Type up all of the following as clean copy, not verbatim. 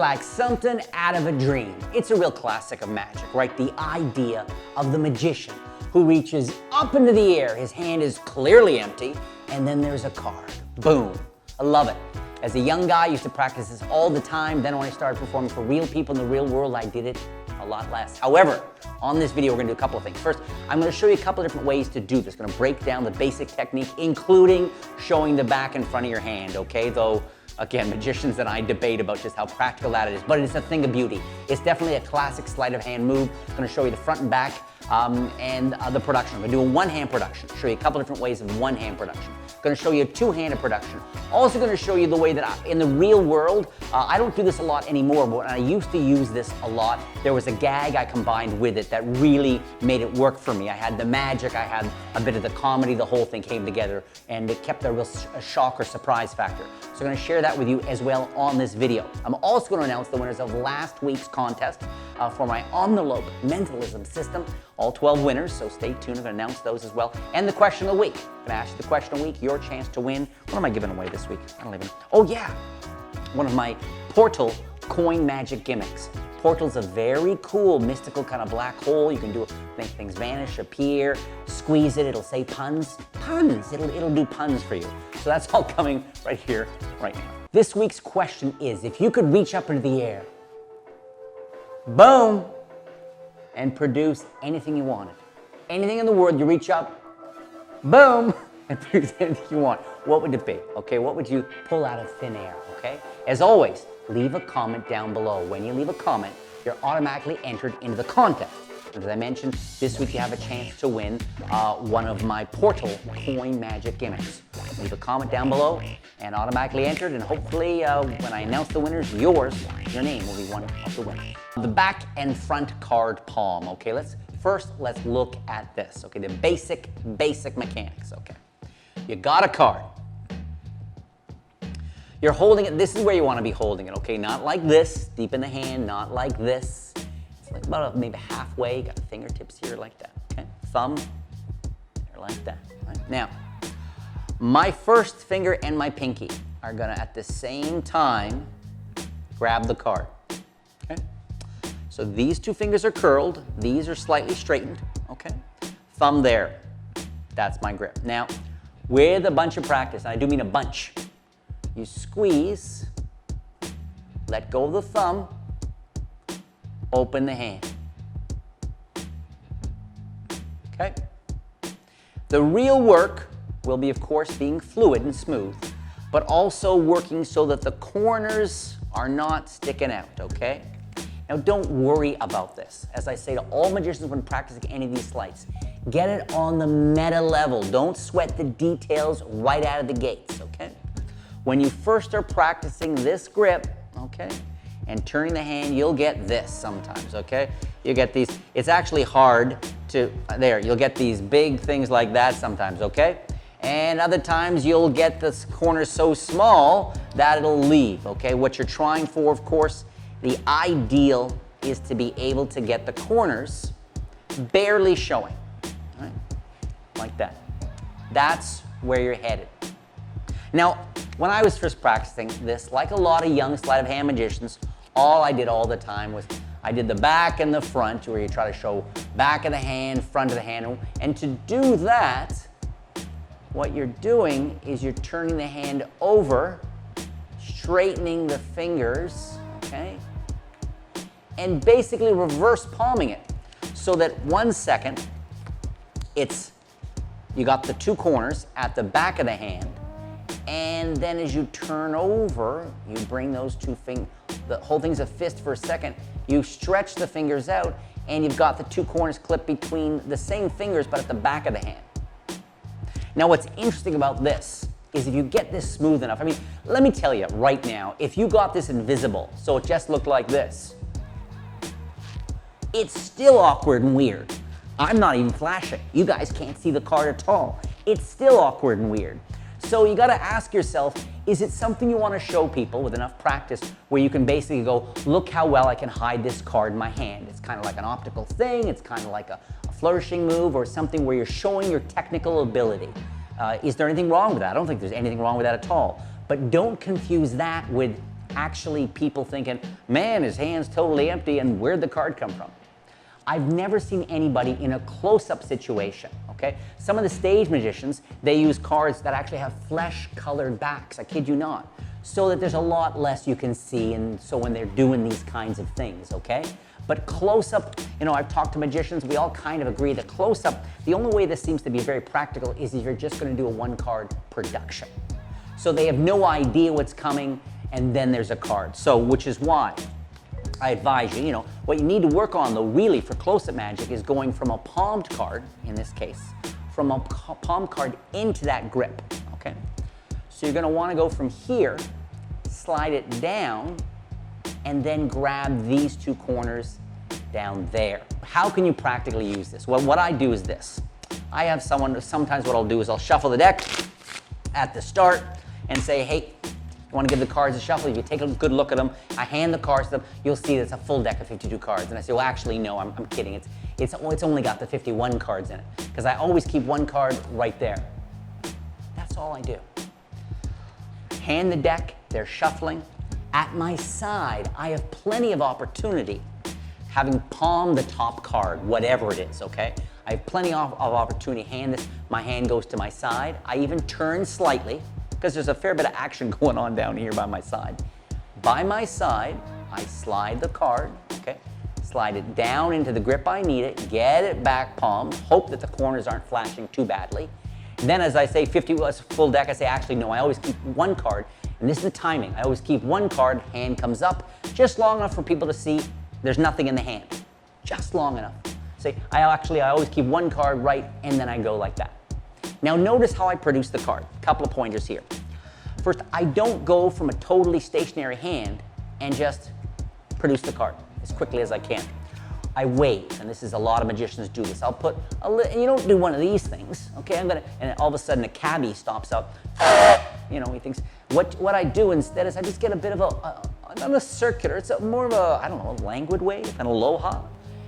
like something out of a dream. It's a real classic of magic, right? The idea of the magician who reaches up into the air, his hand is clearly empty, and then there's a card. Boom. I love it. As a young guy, I used to practice this all the time. Then when I started performing for real people in the real world, I did it a lot less. However, on this video, we're gonna do a couple of things. First, I'm gonna show you a couple of different ways to do this. I'm gonna break down the basic technique, including showing the back and front of your hand, okay? Though, again, magicians and I debate about just how practical that is, but it's a thing of beauty. It's definitely a classic sleight of hand move. I'm gonna show you the front and back and the production. I'm gonna do a one-hand production, show you a couple different ways of one-hand production. Gonna show you a two-handed production. Also gonna show you the way that in the real world, I don't do this a lot anymore, but when I used to use this a lot, there was a gag I combined with it that really made it work for me. I had the magic, I had a bit of the comedy, the whole thing came together, and it kept a real shock or surprise factor. So I'm gonna share that with you as well on this video. I'm also gonna announce the winners of last week's contest for my on-the-lope mentalism system. All 12 winners, so stay tuned. I'm gonna announce those as well. And the question of the week. I'm gonna ask you the question of the week, your chance to win. What am I giving away this week? I don't even know. Oh yeah, one of my portal coin magic gimmicks. Portal's a very cool, mystical kind of black hole. You can do make things vanish, appear, squeeze it, it'll say puns. Puns, it'll do puns for you. So that's all coming right here, right now. This week's question is, if you could reach up into the air, boom, and produce anything you wanted. Anything in the world, you reach up, boom, and produce anything you want. What would it be? Okay, what would you pull out of thin air? Okay? As always, leave a comment down below. When you leave a comment, you're automatically entered into the contest. And as I mentioned, this week you have a chance to win one of my portal coin magic gimmicks. Leave a comment down below and automatically entered, and hopefully when I announce the winners, your name will be one of the winners. The back and front card palm, okay? Let's look at this, okay? The basic mechanics, okay? You got a card. You're holding it, this is where you want to be holding it, okay? Not like this, deep in the hand, not like this. It's like about maybe halfway, you got the fingertips here like that, okay? Thumb, here like that, right? Now, my first finger and my pinky are gonna, at the same time, grab the card, okay? So these two fingers are curled, these are slightly straightened, okay? Thumb there, that's my grip. Now, with a bunch of practice, and I do mean a bunch, you squeeze, let go of the thumb, open the hand. Okay? The real work will be, of course, being fluid and smooth, but also working so that the corners are not sticking out, okay? Now, don't worry about this. As I say to all magicians when practicing any of these sleights, get it on the meta level. Don't sweat the details right out of the gates, okay? When you first are practicing this grip, okay, and turning the hand, you'll get this sometimes, okay? You get these, it's actually hard to, there, you'll get these big things like that sometimes, okay? And other times you'll get this corner so small that it'll leave, okay? What you're trying for, of course, the ideal is to be able to get the corners barely showing, right? Like that. That's where you're headed. Now, when I was first practicing this, like a lot of young sleight of hand magicians, all I did all the time was I did the back and the front, where you try to show back of the hand, front of the hand. And to do that, what you're doing is you're turning the hand over, straightening the fingers, okay? And basically reverse palming it. So that 1 second, you got the two corners at the back of the hand, and then as you turn over, you bring those two fingers, the whole thing's a fist for a second, you stretch the fingers out, and you've got the two corners clipped between the same fingers, but at the back of the hand. Now, what's interesting about this is if you get this smooth enough, I mean, let me tell you right now, if you got this invisible, so it just looked like this, it's still awkward and weird. I'm not even flashing. You guys can't see the card at all. It's still awkward and weird. So you gotta ask yourself, is it something you wanna show people with enough practice where you can basically go, look how well I can hide this card in my hand. It's kind of like an optical thing, it's kind of like a flourishing move or something where you're showing your technical ability. Is there anything wrong with that? I don't think there's anything wrong with that at all. But don't confuse that with actually people thinking, man, his hand's totally empty, and where'd the card come from? I've never seen anybody in a close-up situation, okay? Some of the stage magicians, they use cards that actually have flesh-colored backs, I kid you not, so that there's a lot less you can see, and so when they're doing these kinds of things, okay? But close-up, you know, I've talked to magicians, we all kind of agree that close-up, the only way this seems to be very practical is if you're just gonna do a one-card production. So they have no idea what's coming, and then there's a card. So, which is why I advise you, you know, what you need to work on though really for close-up magic is going from a palmed card, in this case, from a palm card into that grip, okay? So you're gonna wanna go from here, slide it down, and then grab these two corners down there. How can you practically use this? Well, what I do is this. I have sometimes what I'll do is I'll shuffle the deck at the start and say, hey, you want to give the cards a shuffle? If you take a good look at them, I hand the cards to them, you'll see it's a full deck of 52 cards. And I say, well, actually, no, I'm kidding. It's only got the 51 cards in it, because I always keep one card right there. That's all I do. Hand the deck, they're shuffling. At my side, I have plenty of opportunity, having palmed the top card, whatever it is, okay? I have plenty of opportunity. Hand this, my hand goes to my side. I even turn slightly, because there's a fair bit of action going on down here by my side. By my side, I slide the card, okay? Slide it down into the grip I need it, get it back palmed, hope that the corners aren't flashing too badly. And then as I say 50 full deck, I say, actually, no, I always keep one card, and this is the timing. I always keep one card, hand comes up, just long enough for people to see there's nothing in the hand, just long enough. Say, I always keep one card right, and then I go like that. Now notice how I produce the card. A couple of pointers here. First, I don't go from a totally stationary hand and just produce the card as quickly as I can. I wave, and this is a lot of magicians do this. I'll put and you don't do one of these things, okay? And all of a sudden a cabbie stops up. You know, he thinks, what I do instead is I just get a bit of not a circular, it's more of a, I don't know, a languid wave, an aloha.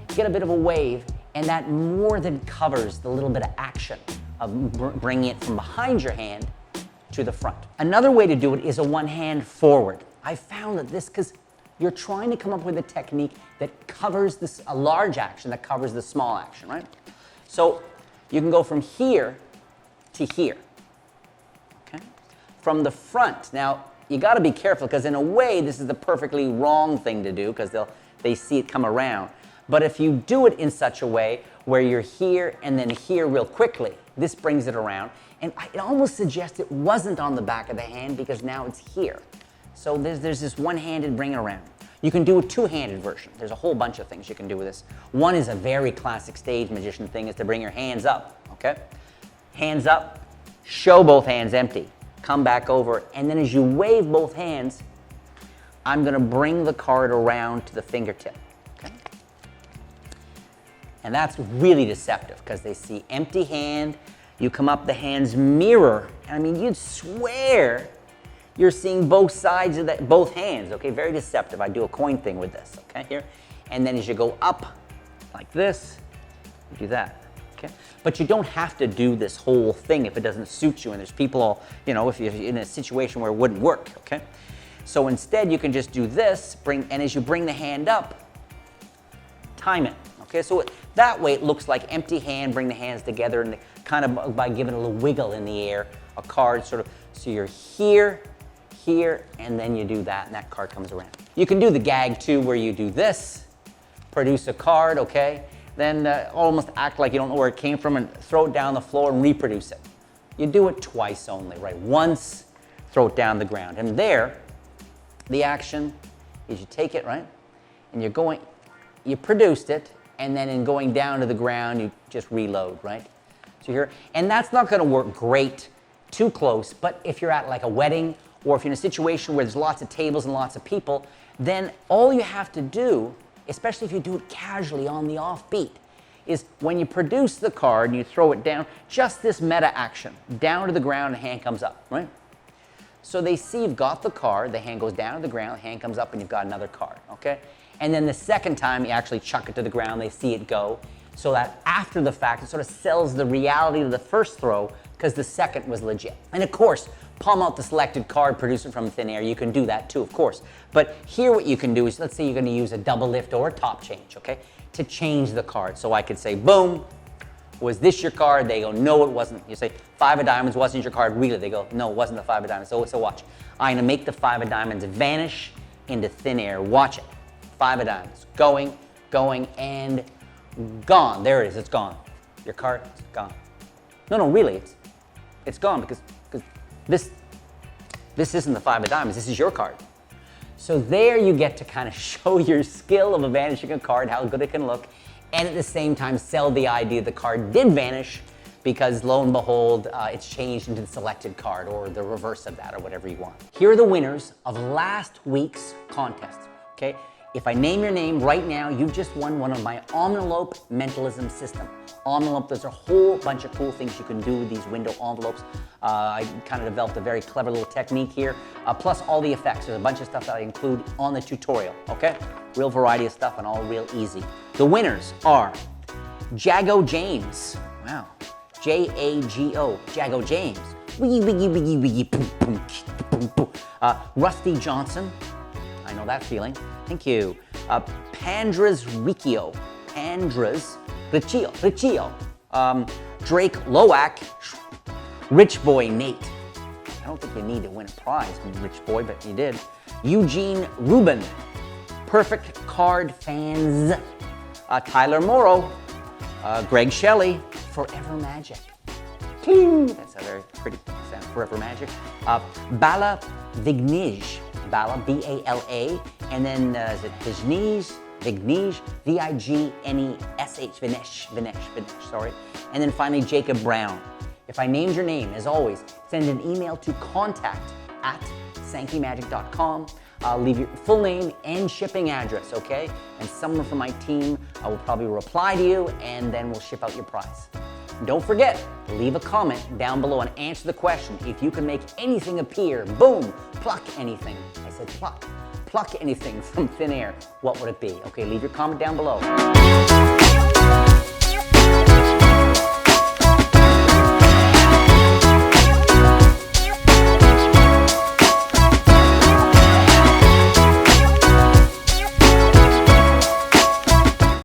Get a bit of a wave, and that more than covers the little bit of action of bringing it from behind your hand to the front. Another way to do it is a one hand forward. I found that this, because you're trying to come up with a technique that covers a large action, that covers the small action, right? So you can go from here to here, okay? From the front. Now, you gotta be careful, because in a way, this is the perfectly wrong thing to do, because they see it come around. But if you do it in such a way where you're here and then here real quickly, this brings it around. And it almost suggests it wasn't on the back of the hand, because now it's here. So there's this one-handed bring it around. You can do a two-handed version. There's a whole bunch of things you can do with this. One is a very classic stage magician thing, is to bring your hands up, okay? Hands up, show both hands empty. Come back over, and then as you wave both hands, I'm gonna bring the card around to the fingertip, okay? And that's really deceptive, because they see empty hand, you come up, the hands mirror, and I mean, you'd swear you're seeing both sides of both hands, okay? Very deceptive. I do a coin thing with this, okay, here. And then as you go up like this, you do that, okay? But you don't have to do this whole thing if it doesn't suit you, and there's people all, you know, if you're in a situation where it wouldn't work, okay? So instead, you can just do this, and as you bring the hand up, time it, okay? So that way it looks like empty hand, bring the hands together, and kind of by giving a little wiggle in the air, a card sort of, so you're here, here, and then you do that, and that card comes around. You can do the gag too, where you do this, produce a card, okay? Then almost act like you don't know where it came from and throw it down the floor and reproduce it. You do it twice only, right? Once, throw it down the ground. And there, the action is you take it, right? And you produced it, and then in going down to the ground, you just reload, right? So here, and that's not gonna work great too close, but if you're at like a wedding, or if you're in a situation where there's lots of tables and lots of people, then all you have to do, especially if you do it casually on the offbeat, is when you produce the card and you throw it down, just this meta action, down to the ground, the hand comes up, right? So they see you've got the card, the hand goes down to the ground, the hand comes up, and you've got another card, okay? And then the second time you actually chuck it to the ground, they see it go, so that after the fact, it sort of sells the reality of the first throw, because the second was legit. And of course, palm out the selected card, produce it from thin air. You can do that too, of course. But here what you can do is, let's say you're going to use a double lift or a top change, okay, to change the card. So I could say, boom, was this your card? They go, no, it wasn't. You say, 5 of diamonds wasn't your card. Really? They go, no, it wasn't the 5 of diamonds. So watch. I'm going to make the 5 of diamonds vanish into thin air. Watch it. 5 of diamonds. Going, and gone. There it is. It's gone. Your card is gone. No, really. It's gone because this isn't the 5 of diamonds. This is your card. So there you get to kind of show your skill of vanishing a card, how good it can look, and at the same time sell the idea the card did vanish because lo and behold, it's changed into the selected card or the reverse of that or whatever you want. Here are the winners of last week's contest, okay? If I name your name right now, you've just won one of my envelope mentalism system. Envelope, there's a whole bunch of cool things you can do with these window envelopes. I kind of developed a very clever little technique here, plus all the effects. There's a bunch of stuff that I include on the tutorial, okay? Real variety of stuff and all real easy. The winners are Jago James, wow, Jago, Jago James, Rusty Johnson, I know that feeling, thank you. Pandras Riccio, Drake Loak, Rich Boy Nate. I don't think you need to win a prize, Rich Boy, but you did. Eugene Rubin, Perfect Card Fans, Tyler Morrow, Greg Shelley, Forever Magic. Cling. That's a very pretty sound, Forever Magic. Bala Vignij, Bala, B-A-L-A, and then is it Vignij, V-I-G-N-E-S-H, Vanish, sorry. And then finally, Jacob Brown. If I named your name, as always, send an email to contact@sankeymagic.com. Leave your full name and shipping address, okay? And someone from my team will probably reply to you, and then we'll ship out your prize. Don't forget, leave a comment down below and answer the question. If you can make anything appear, boom, pluck anything. I said pluck. Pluck anything from thin air, what would it be? Okay, leave your comment down below.